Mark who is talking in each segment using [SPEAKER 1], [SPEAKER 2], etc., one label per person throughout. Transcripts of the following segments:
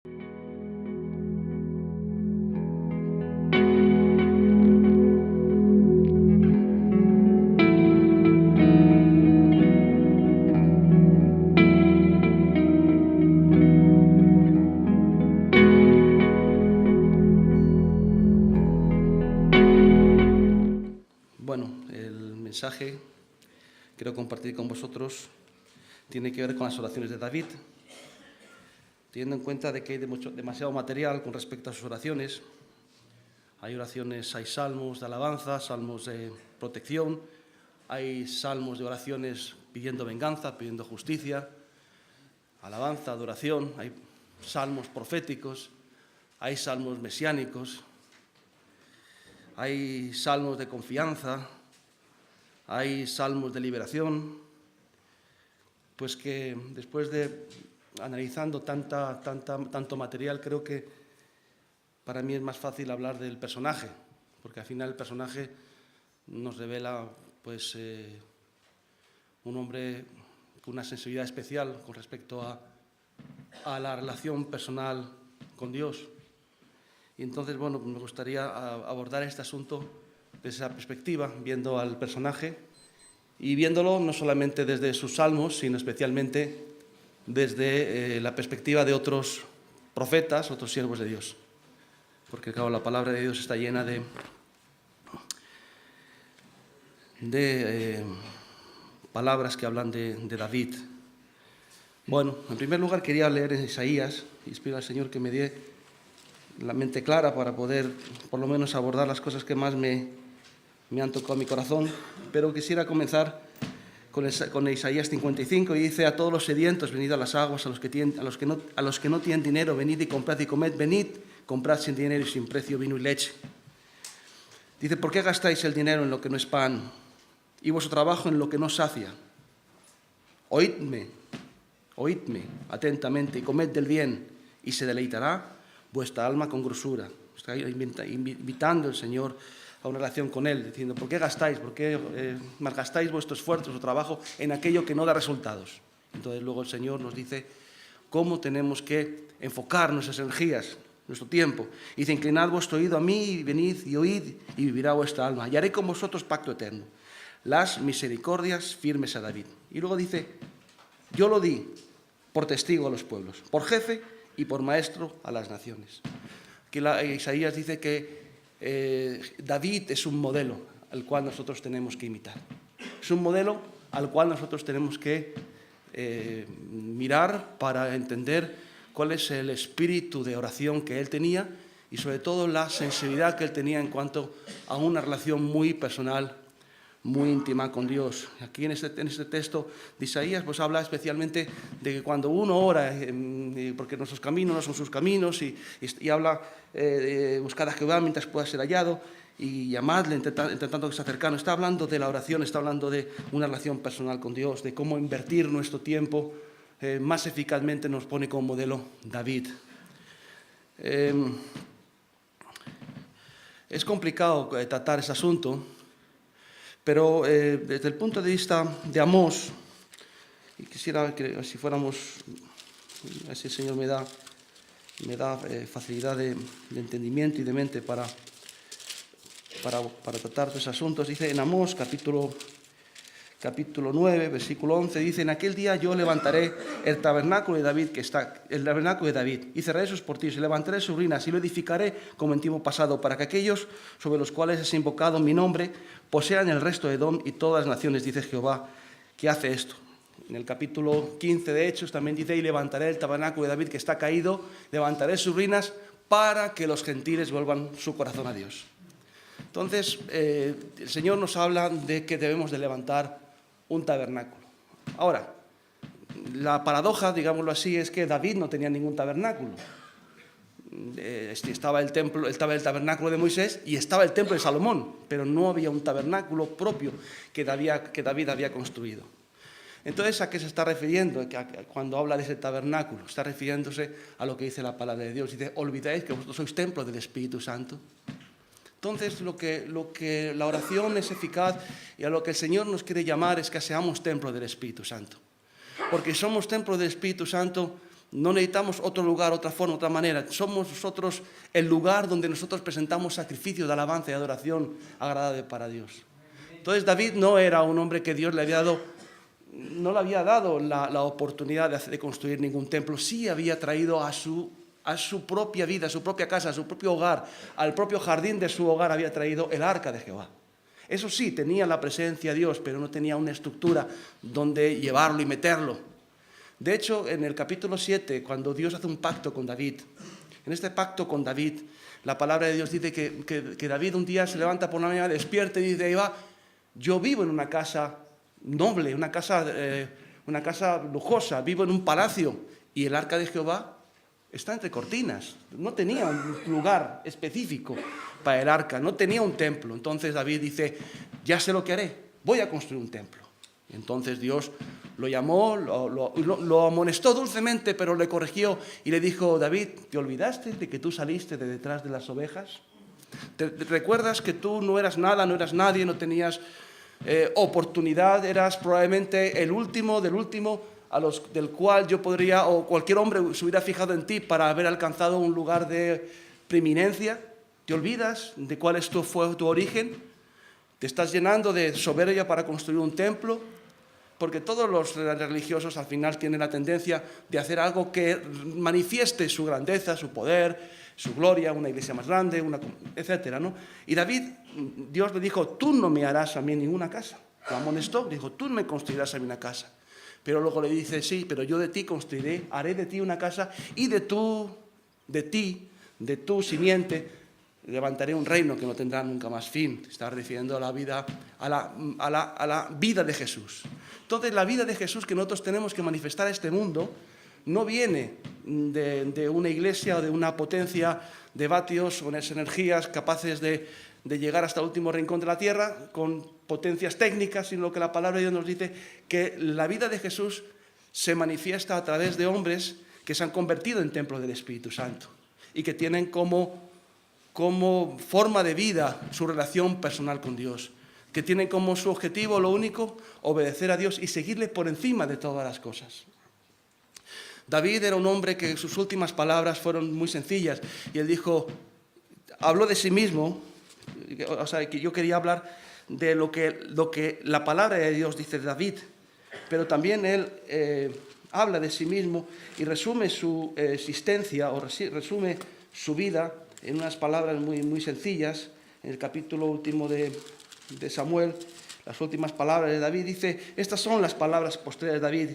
[SPEAKER 1] Bueno, el mensaje que quiero compartir con vosotros tiene que ver con las oraciones de David, teniendo en cuenta de que hay demasiado material con respecto a sus oraciones. Hay oraciones, hay salmos de alabanza, salmos de protección, hay salmos de oraciones pidiendo venganza, pidiendo justicia, alabanza, adoración, hay salmos proféticos, hay salmos mesiánicos, hay salmos de confianza, hay salmos de liberación. Pues que después de analizando tanto material, creo que para mí es más fácil hablar del personaje, porque al final el personaje nos revela pues, un hombre con una sensibilidad especial con respecto a la relación personal con Dios. Y entonces, bueno, me gustaría abordar este asunto desde esa perspectiva, viendo al personaje y viéndolo no solamente desde sus salmos, sino especialmente desde la perspectiva de otros profetas, otros siervos de Dios. Porque, claro, la palabra de Dios está llena de palabras que hablan de David. Bueno, en primer lugar quería leer en Isaías, y espero al Señor que me dé la mente clara para poder, por lo menos, abordar las cosas que más me han tocado mi corazón, pero quisiera comenzar con Isaías 55, y dice: a todos los sedientos, venid a las aguas, a los que no tienen dinero, venid y comprad y comed, venid, comprad sin dinero y sin precio vino y leche. Dice: ¿por qué gastáis el dinero en lo que no es pan y vuestro trabajo en lo que no sacia? Oídme atentamente y comed del bien, y se deleitará vuestra alma con grosura. Está invitando el Señor a una relación con Él, diciendo: ¿por qué gastáis? ¿Por qué malgastáis vuestro esfuerzo, vuestro trabajo en aquello que no da resultados? Entonces luego el Señor nos dice cómo tenemos que enfocar nuestras energías, nuestro tiempo. Dice: inclinad vuestro oído a mí, venid y oíd, y vivirá vuestra alma. Y haré con vosotros pacto eterno, las misericordias firmes a David. Y luego dice: yo lo di por testigo a los pueblos, por jefe y por maestro a las naciones. Aquí Isaías dice que David es un modelo al cual nosotros tenemos que imitar. Es un modelo al cual nosotros tenemos que mirar para entender cuál es el espíritu de oración que él tenía y sobre todo la sensibilidad que él tenía en cuanto a una relación muy personal, muy íntima con Dios. Aquí en este texto de Isaías pues habla especialmente de que cuando uno ora, porque nuestros caminos no son sus caminos, y habla buscad a Jehová mientras pueda ser hallado y llamadle entre tanto que está cercano. Está hablando de la oración, está hablando de una relación personal con Dios, de cómo invertir nuestro tiempo más eficazmente. Nos pone como modelo David. Es complicado tratar ese asunto, pero desde el punto de vista de Amós, y quisiera que si fuéramos, a ver si el Señor me da facilidad de entendimiento y de mente para tratar estos asuntos. Dice en Amós, capítulo 9, versículo 11, dice: en aquel día yo levantaré el tabernáculo de David, y cerraré sus portillos, y levantaré sus ruinas, y lo edificaré como en tiempo pasado, para que aquellos sobre los cuales es invocado mi nombre posean el resto de Edom y todas las naciones, dice Jehová, que hace esto. En el capítulo 15 de Hechos también dice: y levantaré el tabernáculo de David que está caído, levantaré sus ruinas para que los gentiles vuelvan su corazón a Dios. Entonces, el Señor nos habla de que debemos de levantar un tabernáculo. Ahora, la paradoja, digámoslo así, es que David no tenía ningún tabernáculo. Estaba el tabernáculo de Moisés y estaba el templo de Salomón, pero no había un tabernáculo propio que David había construido. Entonces, ¿a qué se está refiriendo cuando habla de ese tabernáculo? Está refiriéndose a lo que dice la palabra de Dios. Dice: olvidáis que vosotros sois templo del Espíritu Santo. Entonces, lo que la oración es eficaz y a lo que el Señor nos quiere llamar es que seamos templo del Espíritu Santo. Porque somos templo del Espíritu Santo, No necesitamos otro lugar, otra forma, otra manera. Somos nosotros el lugar donde nosotros presentamos sacrificios de alabanza y adoración agradable para Dios. Entonces David no era un hombre que Dios le había dado, no le había dado la oportunidad de construir ningún templo. Sí había traído a su propia vida, a su propia casa, a su propio hogar, al propio jardín de su hogar había traído el arca de Jehová. Eso sí, tenía la presencia de Dios, pero no tenía una estructura donde llevarlo y meterlo. De hecho, en el capítulo 7, cuando Dios hace un pacto con David, en este pacto con David, la palabra de Dios dice que David un día se levanta por la mañana, despierta y dice, ahí va, yo vivo en una casa noble, una casa lujosa, vivo en un palacio, y el arca de Jehová está entre cortinas. No tenía un lugar específico para el arca, no tenía un templo. Entonces David dice, ya sé lo que haré, voy a construir un templo. Entonces Dios lo llamó, lo amonestó dulcemente, pero le corrigió y le dijo, David, ¿te olvidaste de que tú saliste de detrás de las ovejas? ¿Te recuerdas que tú no eras nada, no eras nadie, no tenías oportunidad, eras probablemente el último del último del cual yo podría, o cualquier hombre se hubiera fijado en ti para haber alcanzado un lugar de preeminencia? ¿Te olvidas de cuál fue tu origen? ¿Te estás llenando de soberbia para construir un templo? Porque todos los religiosos al final tienen la tendencia de hacer algo que manifieste su grandeza, su poder, su gloria, una iglesia más grande, etcétera, ¿no? Y David, Dios le dijo, tú no me harás a mí ninguna casa. Lo amonestó, dijo, tú no me construirás a mí una casa. Pero luego le dice, sí, pero yo de ti construiré, haré de ti una casa y de tu simiente, levantaré un reino que no tendrá nunca más fin. Está refiriendo a la vida, a la vida de Jesús. Entonces, la vida de Jesús que nosotros tenemos que manifestar a este mundo no viene de una iglesia o de una potencia de vatios o unas energías capaces de llegar hasta el último rincón de la tierra con potencias técnicas, sino que la palabra de Dios nos dice que la vida de Jesús se manifiesta a través de hombres que se han convertido en templo del Espíritu Santo y que tienen como forma de vida su relación personal con Dios, que tienen como su objetivo lo único, obedecer a Dios y seguirle por encima de todas las cosas. David era un hombre que sus últimas palabras fueron muy sencillas y él habló de sí mismo, o sea, que yo quería hablar de lo que la palabra de Dios dice de David, pero también él habla de sí mismo y resume su existencia o resume su vida en unas palabras muy, muy sencillas. En el capítulo último de Samuel, las últimas palabras de David, dice, estas son las palabras posteriores de David.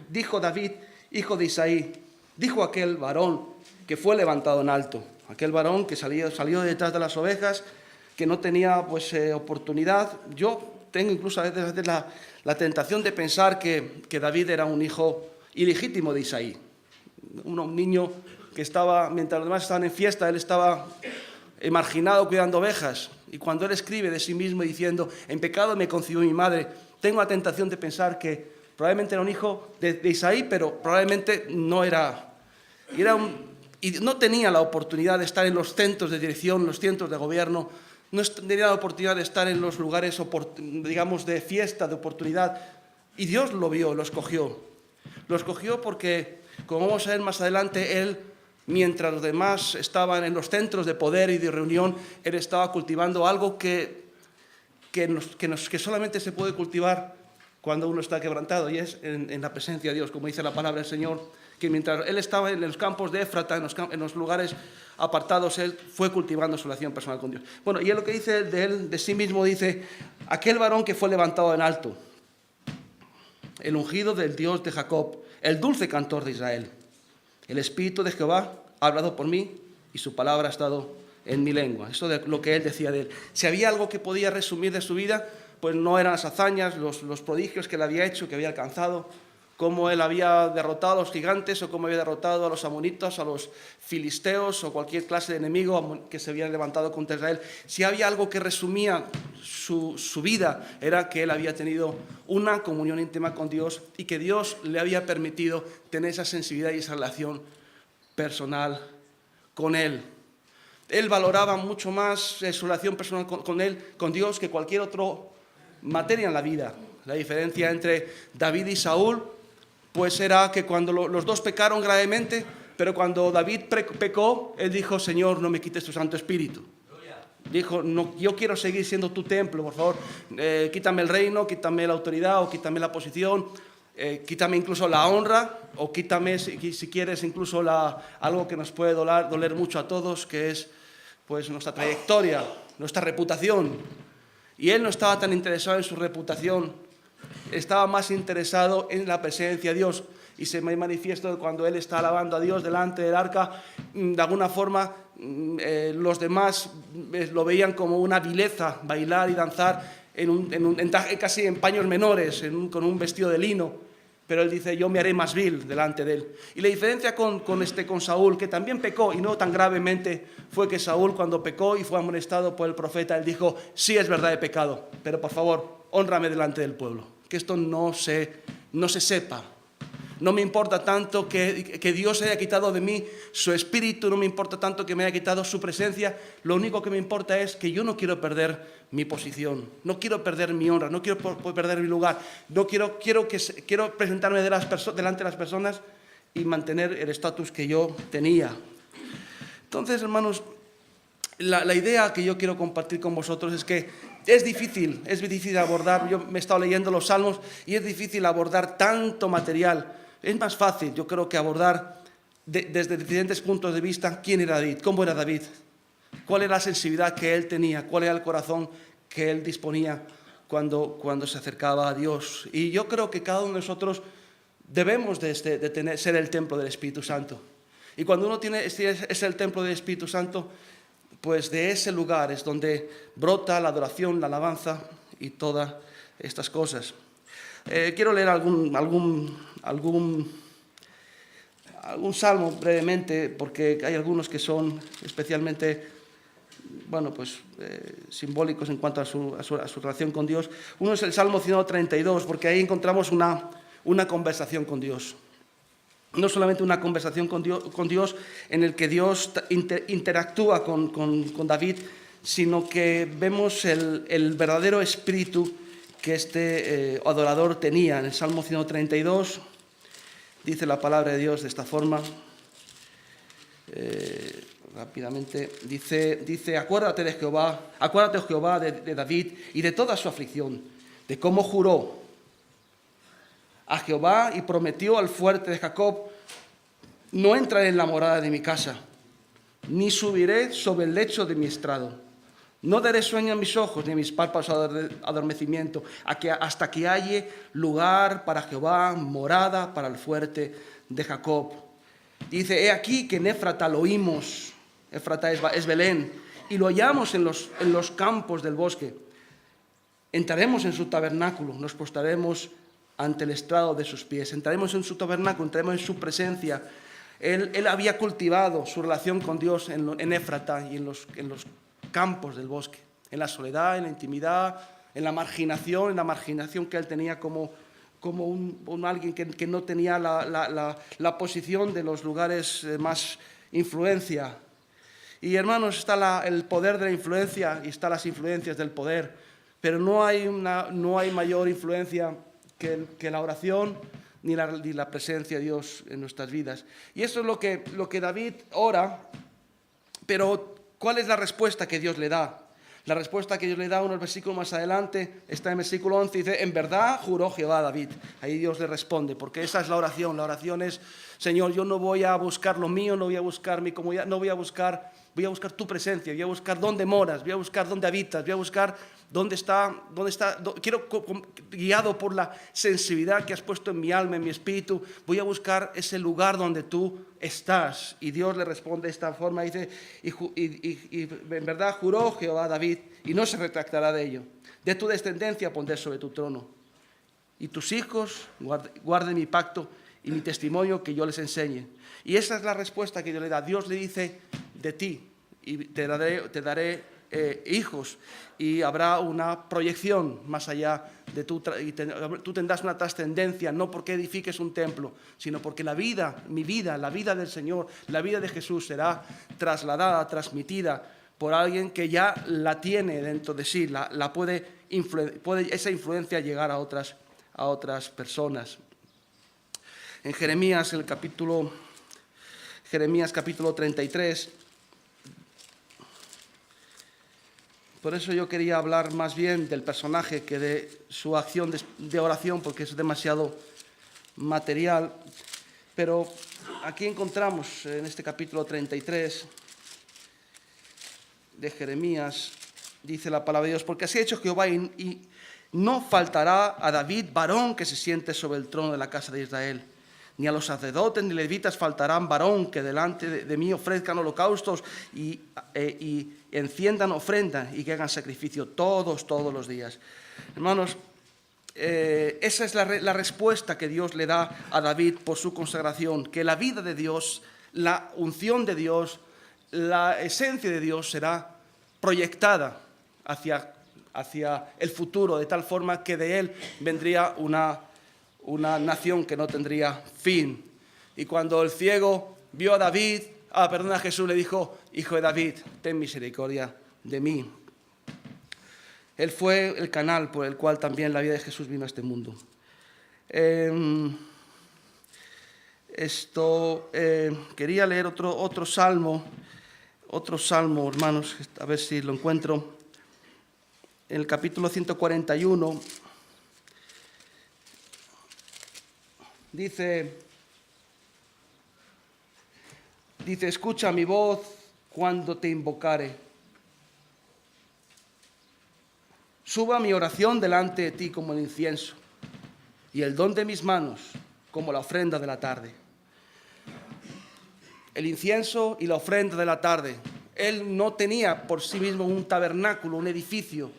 [SPEAKER 1] Dijo David, hijo de Isaí, dijo aquel varón que fue levantado en alto, aquel varón que salió de detrás de las ovejas, que no tenía oportunidad. Yo tengo incluso a veces la tentación de pensar que David era un hijo ilegítimo de Isaí, un niño que estaba, mientras los demás estaban en fiesta, él estaba marginado cuidando ovejas. Y cuando él escribe de sí mismo diciendo, en pecado me concibió mi madre, tengo la tentación de pensar que probablemente era un hijo de Isaí, pero probablemente no era. Y no tenía la oportunidad de estar en los centros de dirección, los centros de gobierno, no tenía la oportunidad de estar en los lugares, digamos, de fiesta, de oportunidad. Y Dios lo vio, lo escogió. Lo escogió porque, como vamos a ver más adelante, él, mientras los demás estaban en los centros de poder y de reunión, él estaba cultivando algo que solamente se puede cultivar cuando uno está quebrantado, y es en la presencia de Dios, como dice la palabra del Señor, que mientras él estaba en los campos de Éfrata, en los lugares apartados, él fue cultivando su relación personal con Dios. Bueno, y él lo que dice de sí mismo, dice, aquel varón que fue levantado en alto, el ungido del Dios de Jacob, el dulce cantor de Israel. El Espíritu de Jehová ha hablado por mí y su palabra ha estado en mi lengua. Eso de lo que él decía de él. Si había algo que podía resumir de su vida, pues no eran las hazañas, los prodigios que él había hecho, que había alcanzado, cómo él había derrotado a los gigantes o cómo había derrotado a los amonitas, a los filisteos o cualquier clase de enemigo que se había levantado contra Israel. Si había algo que resumía su vida, era que él había tenido una comunión íntima con Dios y que Dios le había permitido tener esa sensibilidad y esa relación personal con él. Él valoraba mucho más su relación personal con Dios, que cualquier otra materia en la vida. La diferencia entre David y Saúl, pues era que cuando los dos pecaron gravemente, pero cuando David pecó, él dijo: Señor, no me quites tu Santo Espíritu. Dijo: no, yo quiero seguir siendo tu templo, por favor, quítame el reino, quítame la autoridad, o quítame la posición, quítame incluso la honra, o quítame, si quieres, incluso algo que nos puede doler mucho a todos, que es pues nuestra trayectoria, nuestra reputación. Y él no estaba tan interesado en su reputación, estaba más interesado en la presencia de Dios. Y se me manifiesta cuando él está alabando a Dios delante del arca, de alguna forma los demás lo veían como una vileza, bailar y danzar casi en paños menores, con un vestido de lino. Pero él dice: yo me haré más vil delante de él. Y la diferencia con Saúl, que también pecó, y no tan gravemente, fue que Saúl, cuando pecó y fue amonestado por el profeta, él dijo: sí, es verdad, he pecado, pero por favor, hónrame delante del pueblo. Que esto no se sepa. No me importa tanto que Dios haya quitado de mí su espíritu, no me importa tanto que me haya quitado su presencia. Lo único que me importa es que yo no quiero perder mi posición, no quiero perder mi honra, no quiero perder mi lugar. No quiero presentarme delante de las personas y mantener el estatus que yo tenía. Entonces, hermanos, la idea que yo quiero compartir con vosotros es que es difícil abordar. Yo me he estado leyendo los Salmos y es difícil abordar tanto material. Es más fácil, yo creo, que abordar desde diferentes puntos de vista quién era David, cómo era David, cuál era la sensibilidad que él tenía, cuál era el corazón que él disponía cuando se acercaba a Dios. Y yo creo que cada uno de nosotros debemos ser el templo del Espíritu Santo. Y cuando uno es el templo del Espíritu Santo, pues de ese lugar es donde brota la adoración, la alabanza y todas estas cosas. Quiero leer algún salmo brevemente, porque hay algunos que son especialmente, simbólicos en cuanto a su relación con Dios. Uno es el Salmo 132, porque ahí encontramos una conversación con Dios. No solamente una conversación con Dios en el que Dios interactúa con David, sino que vemos el verdadero espíritu que este adorador tenía. En el Salmo 132 dice la palabra de Dios de esta forma. Rápidamente dice: acuérdate de Jehová, de David y de toda su aflicción, de cómo juró a Jehová y prometió al fuerte de Jacob: no entraré en la morada de mi casa, ni subiré sobre el lecho de mi estrado. No daré sueño a mis ojos, ni a mis párpados adormecimiento, hasta que halle lugar para Jehová, morada para el fuerte de Jacob. Dice: he aquí que en Éfrata lo oímos. Éfrata es Belén, y lo hallamos en los campos del bosque. Entraremos en su tabernáculo, nos postraremos ante el estrado de sus pies. Entraremos en su tabernáculo, entraremos en su presencia. Él había cultivado su relación con Dios en Éfrata y en los campos del bosque, en la soledad, en la intimidad, en la marginación que él tenía como alguien que no tenía la posición de los lugares más influencia. Y hermanos, está el poder de la influencia y están las influencias del poder, pero no hay mayor influencia que la oración ni la presencia de Dios en nuestras vidas. Y eso es lo que David ora, pero ¿cuál es la respuesta que Dios le da? La respuesta que Dios le da unos versículos más adelante está en el versículo 11, dice: en verdad juró Jehová a David. Ahí Dios le responde, porque esa es la oración. La oración es: Señor, yo no voy a buscar lo mío, no voy a buscar mi comodidad, voy a buscar tu presencia, voy a buscar dónde moras, voy a buscar dónde habitas, voy a buscar dónde está, quiero, guiado por la sensibilidad que has puesto en mi alma, en mi espíritu, voy a buscar ese lugar donde tú estás. Y Dios le responde de esta forma, dice: y en verdad juró Jehová a David, y no se retractará de ello. De tu descendencia pondré sobre tu trono, y tus hijos guarden mi pacto y mi testimonio que yo les enseñe. Y esa es la respuesta que Dios le da. Dios le dice: de ti, y te daré hijos, y habrá una proyección más allá de tú tendrás una trascendencia, no porque edifiques un templo, sino porque la vida del Señor, la vida de Jesús será trasladada, transmitida por alguien que ya la tiene dentro de sí, puede esa influencia llegar a otras personas. en Jeremías capítulo 33. Por eso yo quería hablar más bien del personaje que de su acción de oración, porque es demasiado material. Pero aquí encontramos en este capítulo 33 de Jeremías, dice la palabra de Dios: porque así ha hecho Jehová, y no faltará a David varón que se siente sobre el trono de la casa de Israel. Ni a los sacerdotes ni levitas faltarán varón que delante de mí ofrezcan holocaustos y enciendan ofrenda y que hagan sacrificio todos los días. Hermanos, esa es la respuesta que Dios le da a David por su consagración, que la vida de Dios, la unción de Dios, la esencia de Dios será proyectada hacia el futuro, de tal forma que de él vendría una nación que no tendría fin. Y cuando el ciego vio a Jesús, le dijo: Hijo de David, ten misericordia de mí. Él fue el canal por el cual también la vida de Jesús vino a este mundo. Quería leer otro salmo, hermanos, a ver si lo encuentro. En el capítulo 141 dice: escucha mi voz cuando te invocare. Suba mi oración delante de ti como el incienso, y el don de mis manos como la ofrenda de la tarde. El incienso y la ofrenda de la tarde. Él no tenía por sí mismo un tabernáculo, un edificio,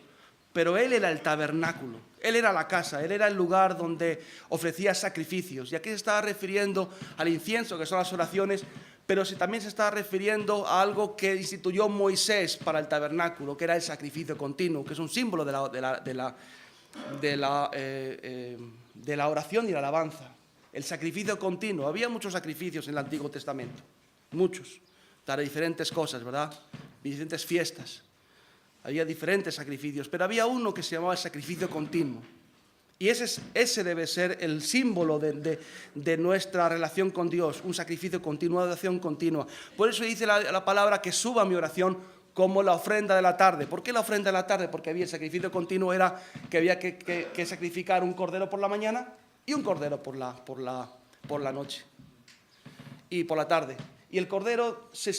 [SPEAKER 1] pero él era el tabernáculo. Él era la casa, él era el lugar donde ofrecía sacrificios. Y aquí se estaba refiriendo al incienso, que son las oraciones, pero también se estaba refiriendo a algo que instituyó Moisés para el tabernáculo, que era el sacrificio continuo, que es un símbolo de la oración y la alabanza. El sacrificio continuo. Había muchos sacrificios en el Antiguo Testamento, muchos, para diferentes cosas, ¿verdad? Diferentes fiestas. Había diferentes sacrificios, pero había uno que se llamaba el sacrificio continuo. Y ese debe ser el símbolo de nuestra relación con Dios, un sacrificio continuo, una oración continua. Por eso dice la palabra que suba mi oración como la ofrenda de la tarde. ¿Por qué la ofrenda de la tarde? Porque había el sacrificio continuo, era que había que sacrificar un cordero por la mañana y un cordero por la noche y por la tarde. Y el cordero se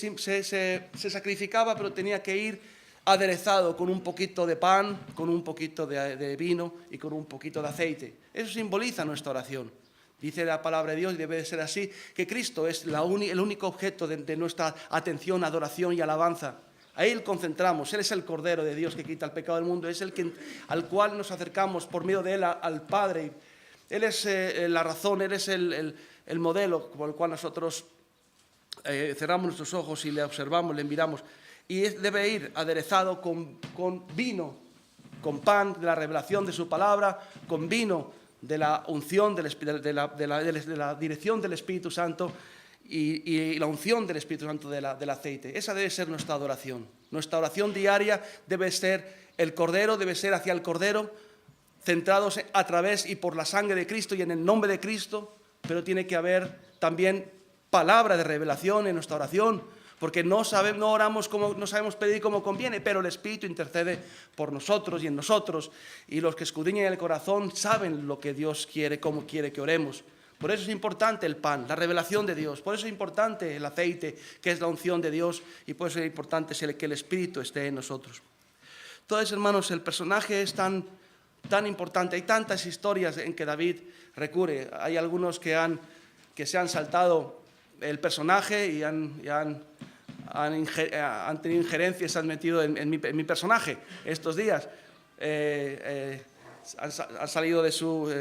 [SPEAKER 1] sacrificaba, pero tenía que ir aderezado con un poquito de pan, con un poquito de vino y con un poquito de aceite. Eso simboliza nuestra oración. Dice la palabra de Dios, y debe de ser así, que Cristo es el único objeto de nuestra atención, adoración y alabanza. A Él concentramos. Él es el Cordero de Dios que quita el pecado del mundo. Es al cual nos acercamos por medio de Él al Padre. Él es la razón, Él es el modelo por el cual nosotros cerramos nuestros ojos y le observamos, le miramos. Y debe ir aderezado con vino, con pan de la revelación de su palabra, con vino de la unción, de la dirección del Espíritu Santo y la unción del Espíritu Santo del aceite. Esa debe ser nuestra adoración. Nuestra oración diaria debe ser el Cordero, debe ser hacia el Cordero, centrados a través y por la sangre de Cristo y en el nombre de Cristo, pero tiene que haber también palabra de revelación en nuestra oración, porque no oramos no sabemos pedir como conviene, pero el Espíritu intercede por nosotros y en nosotros, y los que escudriñan el corazón saben lo que Dios quiere, cómo quiere que oremos. Por eso es importante el pan, la revelación de Dios, por eso es importante el aceite, que es la unción de Dios, y por eso es importante que el Espíritu esté en nosotros. Entonces, hermanos, el personaje es tan importante, hay tantas historias en que David recurre. Hay algunos que se han saltado el personaje y han tenido injerencias, se han metido en mi personaje estos días. Han salido de su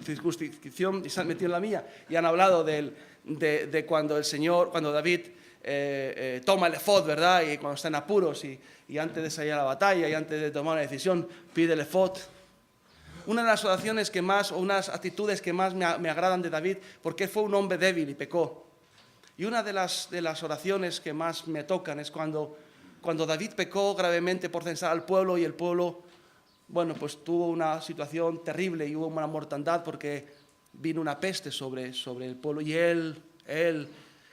[SPEAKER 1] circunscripción y se han metido en la mía y han hablado de cuando David toma el efod, ¿verdad? Y cuando está en apuros y antes de salir a la batalla y antes de tomar una decisión, pide el efod. Una de las oraciones que más, o unas actitudes que más me agradan de David, porque fue un hombre débil y pecó. Y una de las oraciones que más me tocan es cuando David pecó gravemente por censar al pueblo, y el pueblo, pues tuvo una situación terrible y hubo una mortandad porque vino una peste sobre el pueblo y él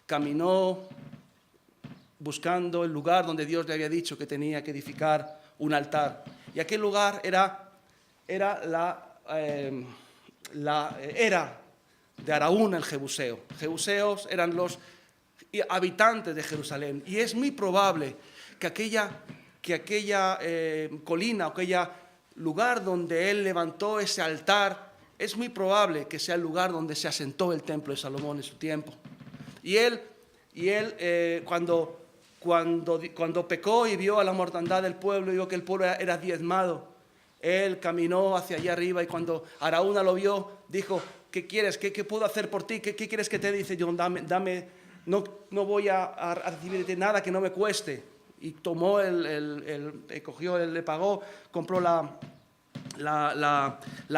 [SPEAKER 1] caminó buscando el lugar donde Dios le había dicho que tenía que edificar un altar. Y aquel lugar era la era de Araúna el Jebuseo. Jebuseos eran los habitantes de Jerusalén. Y es muy probable que aquella colina, aquella lugar donde él levantó ese altar, es muy probable que sea el lugar donde se asentó el templo de Salomón en su tiempo. Y él cuando pecó y vio a la mortandad del pueblo y vio que el pueblo era diezmado, él caminó hacia allá arriba y cuando Araúna lo vio, dijo: ¿qué quieres? ¿Qué puedo hacer por ti? ¿Qué quieres que te dice? Yo, dame, no voy a recibirte nada que no me cueste. Y tomó cogió, le pagó, compró la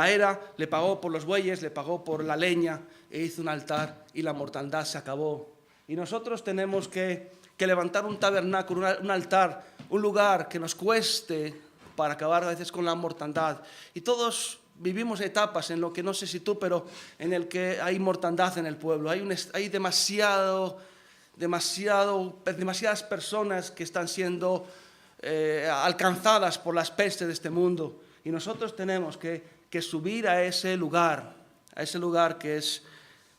[SPEAKER 1] era, le pagó por los bueyes, le pagó por la leña, e hizo un altar y la mortandad se acabó. Y nosotros tenemos que levantar un tabernáculo, un altar, un lugar que nos cueste para acabar a veces con la mortandad. Y todos vivimos etapas en lo que, no sé si tú, pero en el que hay mortandad en el pueblo. Hay demasiadas personas que están siendo alcanzadas por las pestes de este mundo. Y nosotros tenemos que subir a ese lugar que es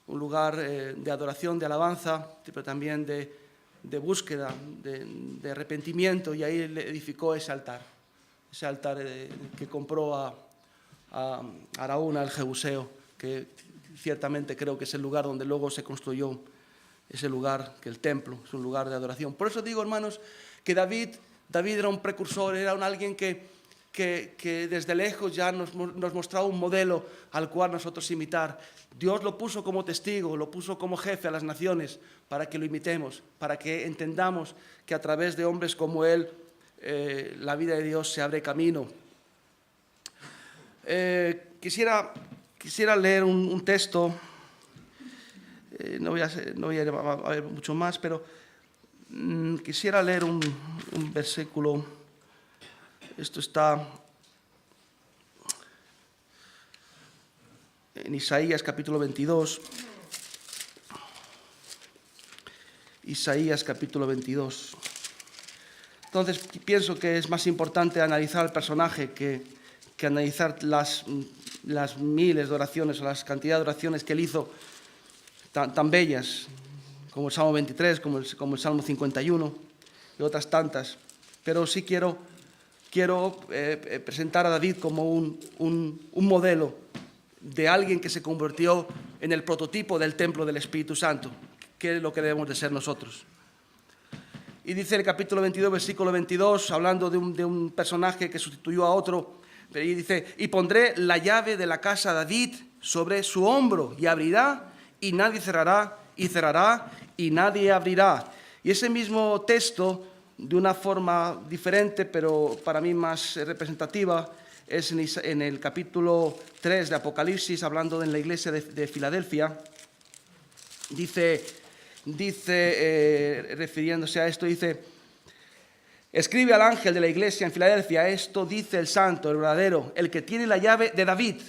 [SPEAKER 1] un lugar de adoración, de alabanza, pero también de búsqueda, de arrepentimiento, y ahí le edificó ese altar que compró a Araúna el Jebuseo, que ciertamente creo que es el lugar donde luego se construyó ese lugar, que el templo es un lugar de adoración. Por eso digo, hermanos, que David era un precursor, era alguien que desde lejos ya nos mostraba un modelo al cual nosotros imitar. Dios lo puso como testigo, lo puso como jefe a las naciones para que lo imitemos, para que entendamos que a través de hombres como él la vida de Dios se abre camino. Quisiera leer un texto, no voy a ver mucho más, pero quisiera leer un versículo. Esto está en Isaías capítulo 22. Isaías capítulo 22. Entonces pienso que es más importante analizar el personaje que analizar las miles de oraciones o las cantidades de oraciones que él hizo tan bellas, como el Salmo 23, como el Salmo 51 y otras tantas. Pero sí quiero presentar a David como un modelo de alguien que se convirtió en el prototipo del templo del Espíritu Santo, que es lo que debemos de ser nosotros. Y dice el capítulo 22, versículo 22, hablando de un personaje que sustituyó a otro, y dice: y pondré la llave de la casa de David sobre su hombro, y abrirá, y nadie cerrará, y cerrará, y nadie abrirá. Y ese mismo texto, de una forma diferente, pero para mí más representativa, es en el capítulo 3 de Apocalipsis, hablando en la iglesia de Filadelfia. Dice, refiriéndose a esto, dice: escribe al ángel de la iglesia en Filadelfia, esto dice el santo, el verdadero, el que tiene la llave de David,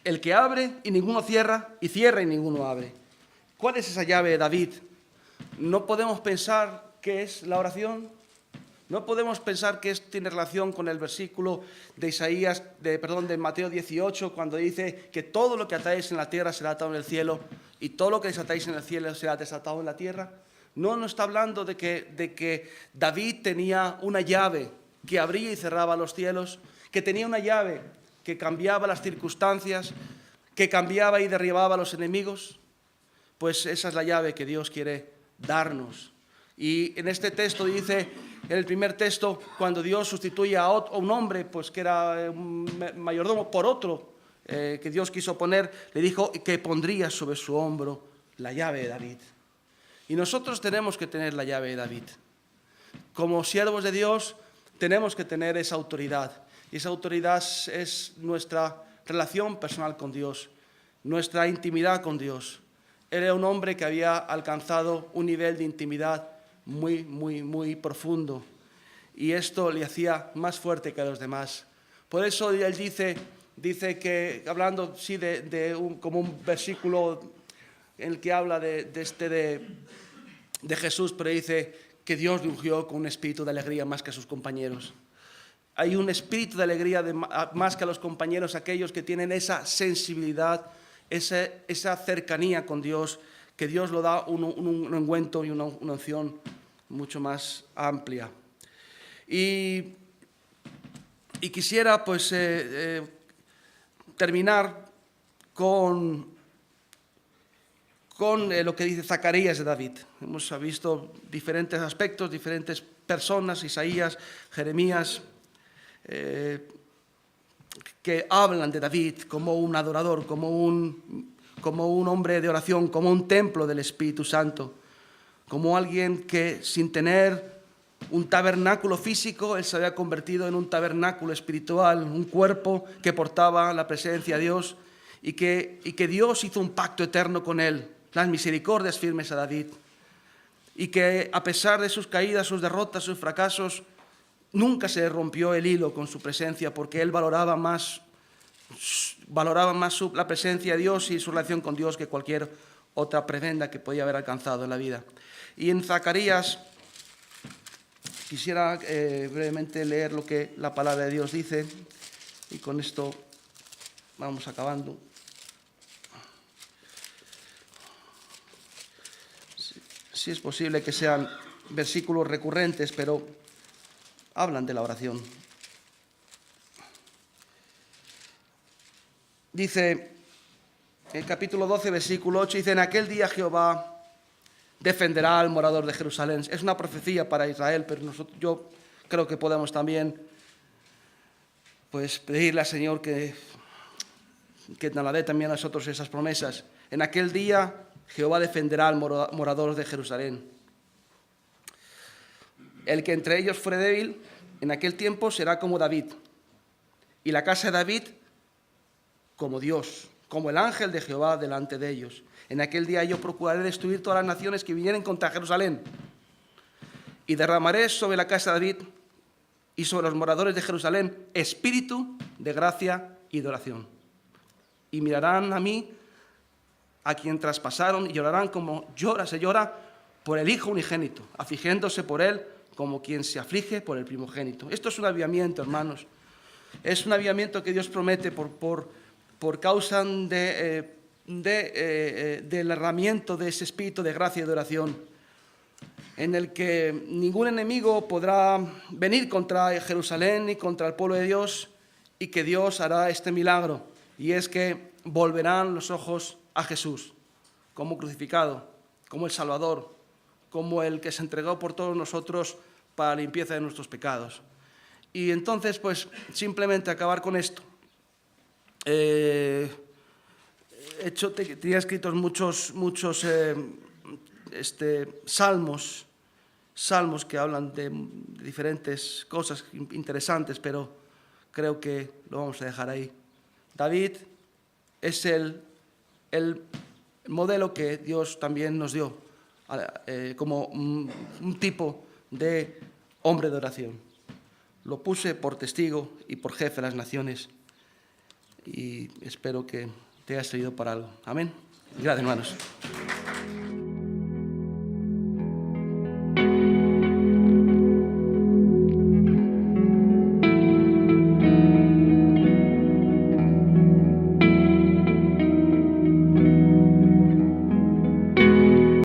[SPEAKER 1] el que abre y ninguno cierra, y cierra y ninguno abre. ¿Cuál es esa llave de David? No podemos pensar que es la oración. No podemos pensar que esto tiene relación con el versículo de Mateo 18, cuando dice que todo lo que atáis en la tierra será atado en el cielo y todo lo que desatáis en el cielo será desatado en la tierra. No está hablando de que David tenía una llave que abría y cerraba los cielos, que tenía una llave que cambiaba las circunstancias, que cambiaba y derribaba a los enemigos. Pues esa es la llave que Dios quiere darnos. Y en este texto dice, en el primer texto, cuando Dios sustituye a un hombre, pues que era un mayordomo, por otro que Dios quiso poner, le dijo que pondría sobre su hombro la llave de David. Y nosotros tenemos que tener la llave de David. Como siervos de Dios tenemos que tener esa autoridad. Y esa autoridad es nuestra relación personal con Dios, nuestra intimidad con Dios. Él era un hombre que había alcanzado un nivel de intimidad muy, muy, muy profundo. Y esto le hacía más fuerte que a los demás. Por eso él dice dice que, hablando sí como un versículo en el que habla de Jesús, pero dice que Dios le ungió con un espíritu de alegría más que a sus compañeros. Hay un espíritu de alegría más que a los compañeros, aquellos que tienen esa sensibilidad, esa cercanía con Dios, que Dios lo da un ungüento y una unción mucho más amplia. Y quisiera pues terminar con lo que dice Zacarías de David. Hemos visto diferentes aspectos, diferentes personas, Isaías, Jeremías, que hablan de David como un adorador, como un hombre de oración, como un templo del Espíritu Santo, como alguien que sin tener un tabernáculo físico, él se había convertido en un tabernáculo espiritual, un cuerpo que portaba la presencia de Dios y que Dios hizo un pacto eterno con él, las misericordias firmes a David, y que a pesar de sus caídas, sus derrotas, sus fracasos, nunca se rompió el hilo con su presencia, porque él valoraba más la presencia de Dios y su relación con Dios que cualquier otra prebenda que podía haber alcanzado en la vida. Y en Zacarías quisiera brevemente leer lo que la palabra de Dios dice, y con esto vamos acabando. Sí es posible que sean versículos recurrentes, pero hablan de la oración. Dice, el capítulo 12, versículo 8, dice: en aquel día Jehová defenderá al morador de Jerusalén. Es una profecía para Israel, pero yo creo que podemos también pues, pedirle al Señor que nos la dé también a nosotros esas promesas. En aquel día Jehová defenderá al morador de Jerusalén. El que entre ellos fuere débil, en aquel tiempo será como David, y la casa de David como Dios, como el ángel de Jehová delante de ellos. En aquel día yo procuraré destruir todas las naciones que vinieren contra Jerusalén, y derramaré sobre la casa de David y sobre los moradores de Jerusalén espíritu de gracia y de oración. Y mirarán a mí, a quien traspasaron, y llorarán como se llora por el hijo unigénito, afligiéndose por él como quien se aflige por el primogénito. Esto es un avivamiento, hermanos. Es un avivamiento que Dios promete por causa del derramamiento de ese espíritu de gracia y de oración, en el que ningún enemigo podrá venir contra Jerusalén ni contra el pueblo de Dios, y que Dios hará este milagro, y es que volverán los ojos a Jesús como crucificado, como el Salvador, como el que se entregó por todos nosotros para la limpieza de nuestros pecados. Y entonces, pues, simplemente acabar con esto. Tenía escritos muchos salmos que hablan de diferentes cosas interesantes, pero creo que lo vamos a dejar ahí. David es el modelo que Dios también nos dio como un tipo de hombre de oración. Lo puse por testigo y por jefe de las naciones, y espero que te haya servido para algo. Amén. Gracias, hermanos.